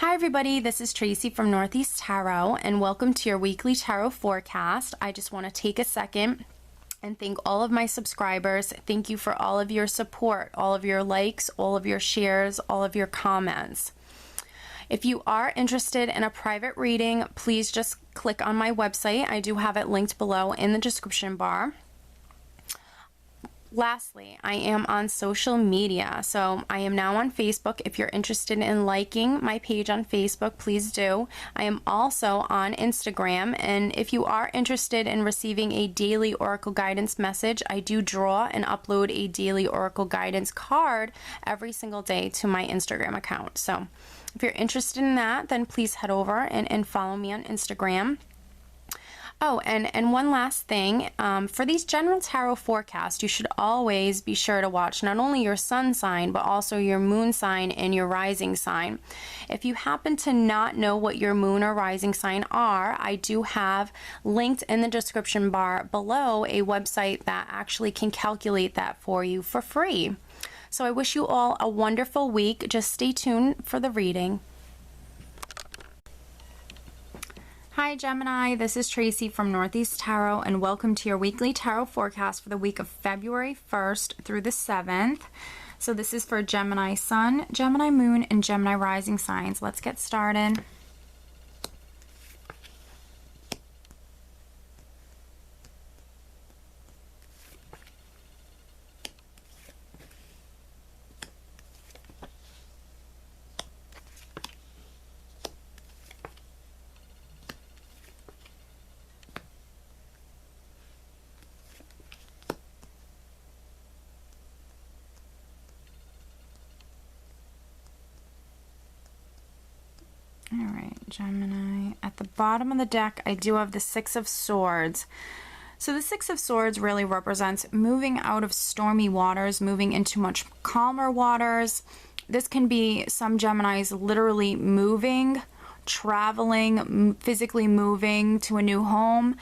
Hi everybody, this is Tracy from Northeast Tarot and welcome to your weekly tarot forecast. I just want to take a second and thank all of my subscribers. Thank you for all of your support, all of your likes, all of your shares, all of your comments. If you are interested in a private reading, please just click on my website. I do have it linked below in the description bar. Lastly, I am on social media, so I am now on Facebook. If you're interested in liking my page on Facebook, please do. I am also on Instagram, and if you are interested in receiving a daily Oracle guidance message, I do draw and upload a daily Oracle guidance card every single day to my Instagram account. So if you're interested in that, then please head over and follow me on Instagram. Oh, and one last thing, for these general tarot forecasts, you should always be sure to watch not only your sun sign, but also your moon sign and your rising sign. If you happen to not know what your moon or rising sign are, I do have linked in the description bar below a website that actually can calculate that for you for free. So I wish you all a wonderful week. Just stay tuned for the reading. Hi Gemini, this is Tracy from Northeast Tarot and welcome to your weekly tarot forecast for the week of February 1st through the 7th. So this is for Gemini Sun, Gemini Moon, and Gemini Rising signs. Let's get started. All right, Gemini. At the bottom of the deck, I do have the Six of Swords. So the Six of Swords really represents moving out of stormy waters, moving into much calmer waters. This can be some Geminis literally moving, traveling, physically moving to a new home.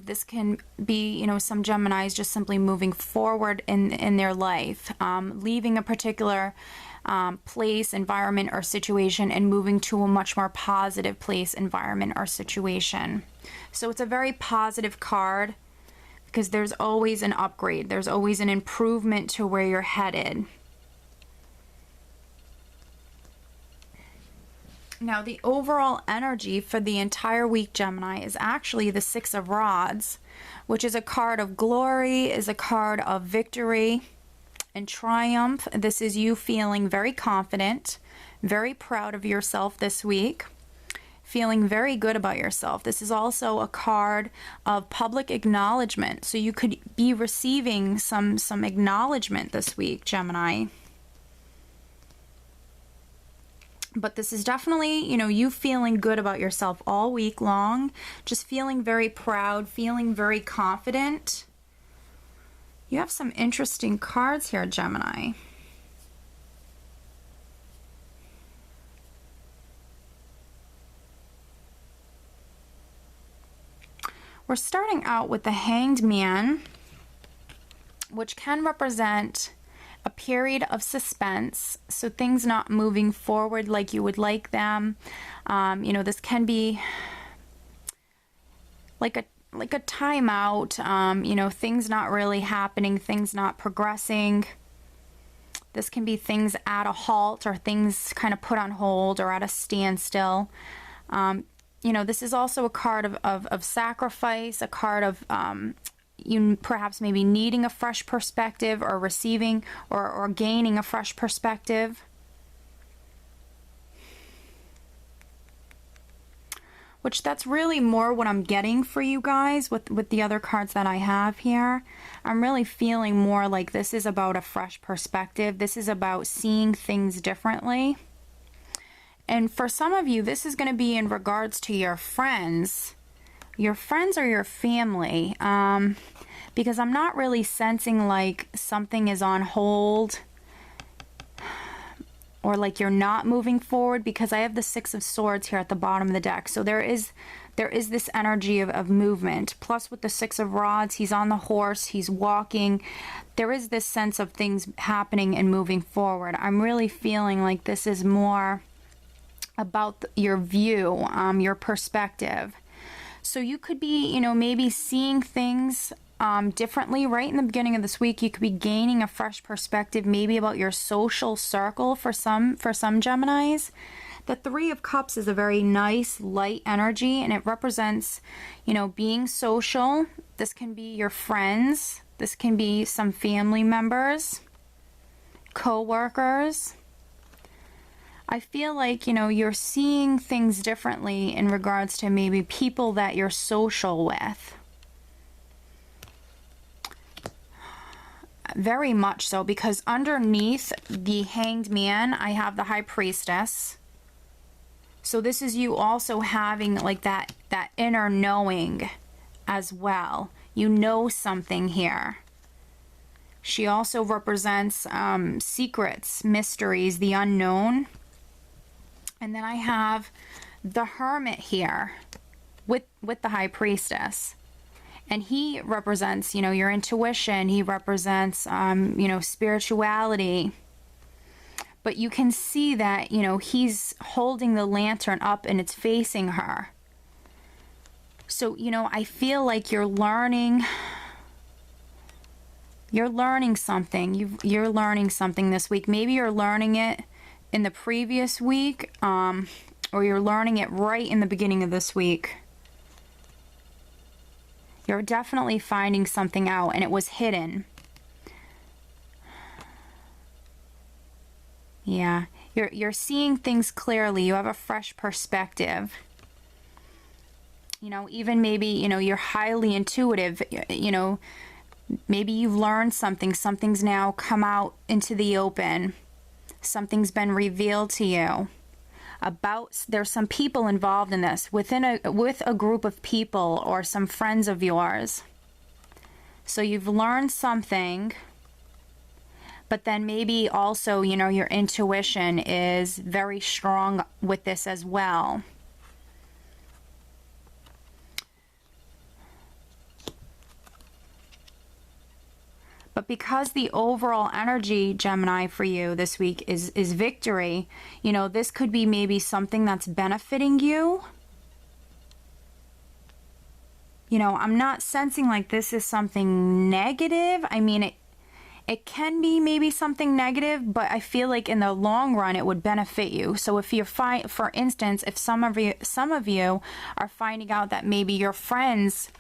This can be, some Geminis just simply moving forward in their life, leaving a particular place, environment, or situation and moving to a much more positive place, environment, or situation. So it's a very positive card because there's always an upgrade. There's always an improvement to where you're headed. Now, the overall energy for the entire week, Gemini, is actually the Six of Rods, which is a card of glory, is a card of victory and triumph. This is you feeling very confident, very proud of yourself this week, feeling very good about yourself. This is also a card of public acknowledgement. So you could be receiving some acknowledgement this week, Gemini. But this is definitely, you feeling good about yourself all week long, just feeling very proud, feeling very confident. You have some interesting cards here, Gemini. We're starting out with the Hanged Man, which can represent a period of suspense, so things not moving forward like you would like them. This can be like a timeout, things not really happening, things not progressing. This can be things at a halt or things kind of put on hold or at a standstill. This is also a card of sacrifice, a card of you perhaps maybe needing a fresh perspective or receiving or gaining a fresh perspective. Which that's really more what I'm getting for you guys with the other cards that I have here. I'm really feeling more like this is about a fresh perspective. This is about seeing things differently. And for some of you, this is going to be in regards to your friends or your family. Because I'm not really sensing like something is on hold or like you're not moving forward, because I have the Six of Swords here at the bottom of the deck. So there is this energy of movement. Plus with the Six of Rods, he's on the horse, he's walking. There is this sense of things happening and moving forward. I'm really feeling like this is more about your view, your perspective. So you could be, maybe seeing things differently right in the beginning of this week. You could be gaining a fresh perspective, maybe about your social circle for some Geminis. The Three of Cups is a very nice, light energy, and it represents, being social. This can be your friends. This can be some family members, co-workers. I feel like, you're seeing things differently in regards to maybe people that you're social with. Very much so, because underneath the Hanged Man, I have the High Priestess. So this is you also having like that inner knowing as well. You know something here. She also represents secrets, mysteries, the unknown. And then I have the Hermit here with the High Priestess. And he represents, your intuition. He represents, spirituality. But you can see that, he's holding the lantern up and it's facing her. So, I feel like you're learning something. You're learning something this week. Maybe you're learning it in the previous week, or you're learning it right in the beginning of this week. You're definitely finding something out, and it was hidden. Yeah, you're seeing things clearly. You have a fresh perspective. Even maybe, you're highly intuitive. Maybe you've learned something. Something's now come out into the open. Something's been revealed to you. There's some people involved in this, with a group of people or some friends of yours. So you've learned something, but then maybe also, your intuition is very strong with this as well. But because the overall energy, Gemini, for you this week is victory, this could be maybe something that's benefiting you. I'm not sensing like this is something negative. I mean, it can be maybe something negative, but I feel like in the long run it would benefit you. So if you're for instance, if some of you are finding out that maybe your friends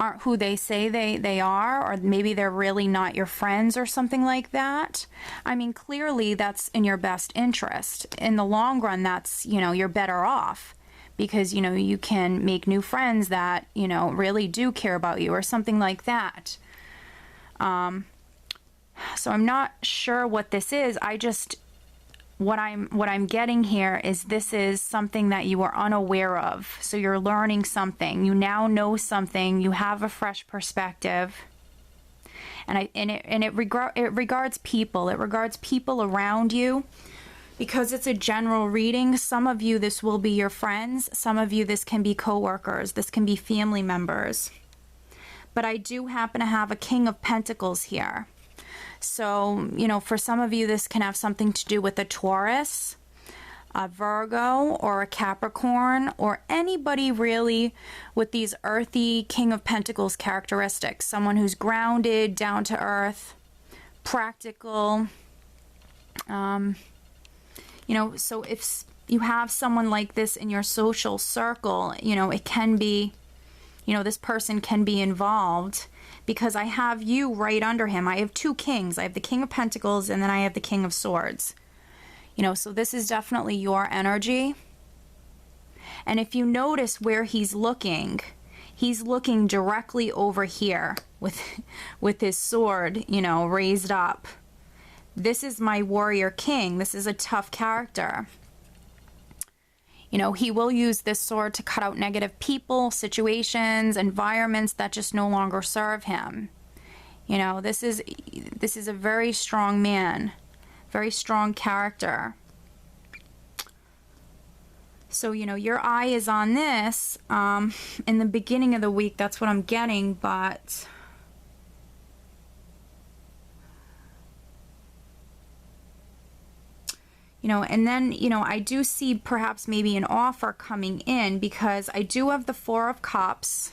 aren't who they say they are, or maybe they're really not your friends or something like that. I mean, clearly that's in your best interest. In the long run, that's, you're better off because, you can make new friends that, really do care about you or something like that. So I'm not sure what this is. What I'm getting here is this is something that you are unaware of. So you're learning something. You now know something. You have a fresh perspective. And it regards people. It regards people around you. Because it's a general reading, some of you this will be your friends. Some of you this can be coworkers. This can be family members. But I do happen to have a King of Pentacles here. So, for some of you, this can have something to do with a Taurus, a Virgo, or a Capricorn, or anybody really with these earthy King of Pentacles characteristics. Someone who's grounded, down to earth, practical. So if you have someone like this in your social circle, it can be, this person can be involved. Because I have you right under him. I have two kings. I have the King of Pentacles and then I have the King of Swords. So this is definitely your energy. And if you notice where he's looking directly over here with his sword, raised up. This is my warrior king. This is a tough character. He will use this sword to cut out negative people, situations, environments that just no longer serve him. This is a very strong man, very strong character. So, your eye is on this in the beginning of the week. That's what I'm getting, but You know, and then, you know, I do see perhaps maybe an offer coming in, because I do have the Four of Cups,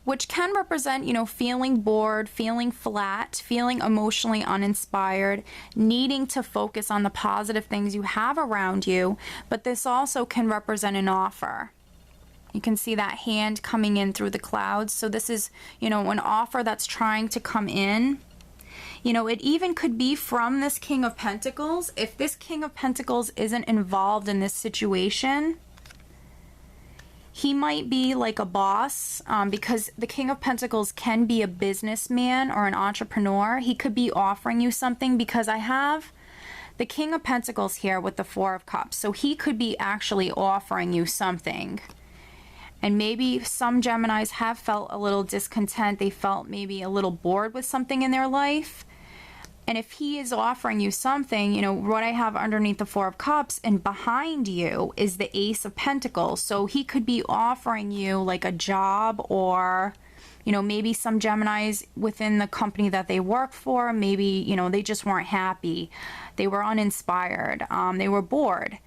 which can represent, you know, feeling bored, feeling flat, feeling emotionally uninspired, needing to focus on the positive things you have around you. But this also can represent an offer. You can see that hand coming in through the clouds. So this is, you know, an offer that's trying to come in. You know, it even could be from this King of Pentacles. If this King of Pentacles isn't involved in this situation, he might be like a boss, because the King of Pentacles can be a businessman or an entrepreneur. He could be offering you something, because I have the King of Pentacles here with the Four of Cups. So he could be actually offering you something. And maybe some Geminis have felt a little discontent. They felt maybe a little bored with something in their life. And if he is offering you something, you know, what I have underneath the Four of Cups and behind you is the Ace of Pentacles. So he could be offering you like a job, or, you know, maybe some Geminis within the company that they work for, maybe, you know, they just weren't happy. They were uninspired. They were bored.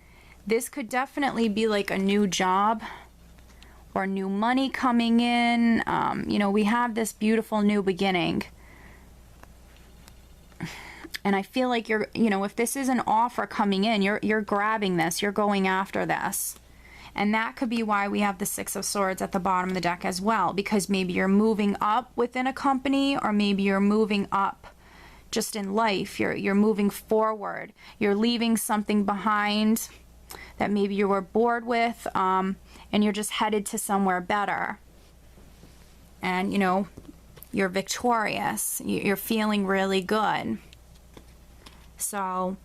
This could definitely be like a new job or new money coming in. You know, we have this beautiful new beginning. And I feel like you're, you know, if this is an offer coming in, you're grabbing this, you're going after this. And that could be why we have the Six of Swords at the bottom of the deck as well, because maybe you're moving up within a company, or maybe you're moving up just in life. You're moving forward. You're leaving something behind that maybe you were bored with, and you're just headed to somewhere better. And, you know, you're victorious. You're feeling really good. So,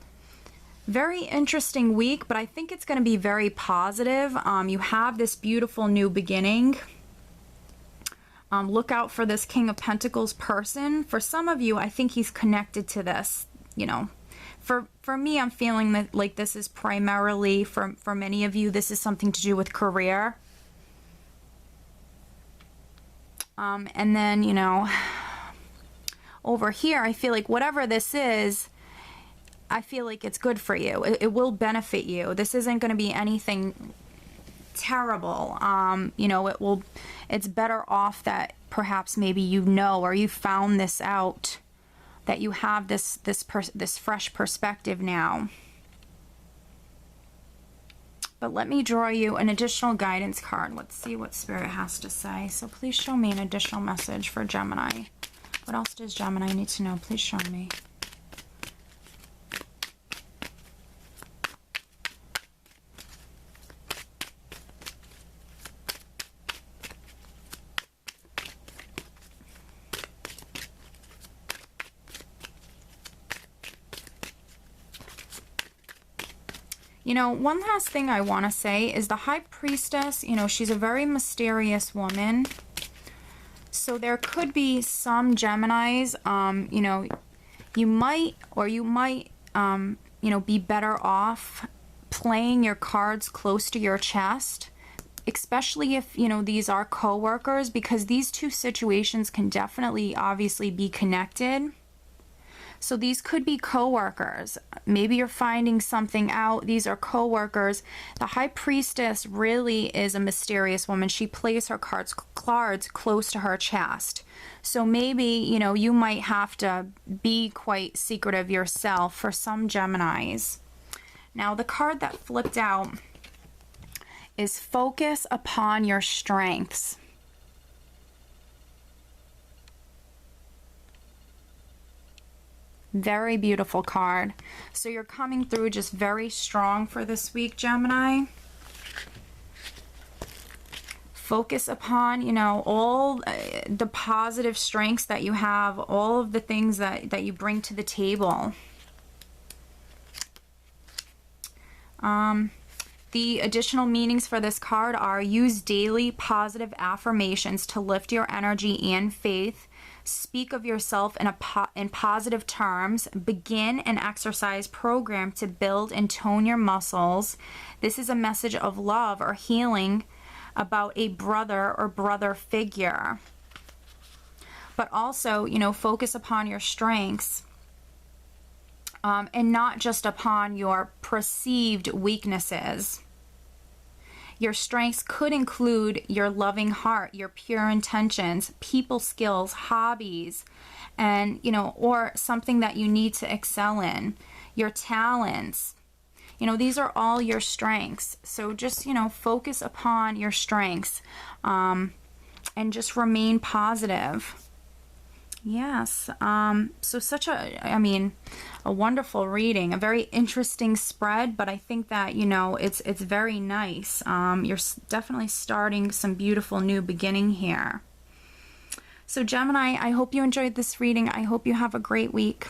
very interesting week, but I think it's going to be very positive. You have this beautiful new beginning. Look out for this King of Pentacles person. For some of you, I think he's connected to this, you know. For me, I'm feeling that like this is primarily, for many of you, this is something to do with career. And then, you know, over here, I feel like whatever this is, I feel like it's good for you. It will benefit you. This isn't going to be anything terrible. You know, it's better off that perhaps maybe you know, or you found this out, that you have this fresh perspective now. But let me draw you an additional guidance card. Let's see what Spirit has to say. So please show me an additional message for Gemini. What else does Gemini need to know? Please show me. You know, one last thing I want to say is the High Priestess, you know, she's a very mysterious woman. So there could be some Geminis, you know, you might, you know, be better off playing your cards close to your chest, especially if, you know, these are co-workers, because these two situations can definitely obviously be connected. So these could be co-workers. Maybe you're finding something out. These are co-workers. The High Priestess really is a mysterious woman. She plays her cards close to her chest. So maybe, you know, you might have to be quite secretive yourself for some Geminis. Now, the card that flipped out is Focus Upon Your Strengths. Very beautiful card. So you're coming through just very strong for this week, Gemini. Focus upon, you know, all the positive strengths that you have, all of the things that you bring to the table. The additional meanings for this card are: use daily positive affirmations to lift your energy and faith. Speak of yourself in positive terms. Begin an exercise program to build and tone your muscles. This is a message of love or healing about a brother or brother figure. But also, you know, focus upon your strengths. and not just upon your perceived weaknesses. Your strengths could include your loving heart, your pure intentions, people skills, hobbies, and, or something that you need to excel in, your talents. These are all your strengths. So just, focus upon your strengths, and just remain positive. Yes. So such a wonderful reading, a very interesting spread, but I think that, it's very nice. You're definitely starting some beautiful new beginning here. So Gemini, I hope you enjoyed this reading. I hope you have a great week.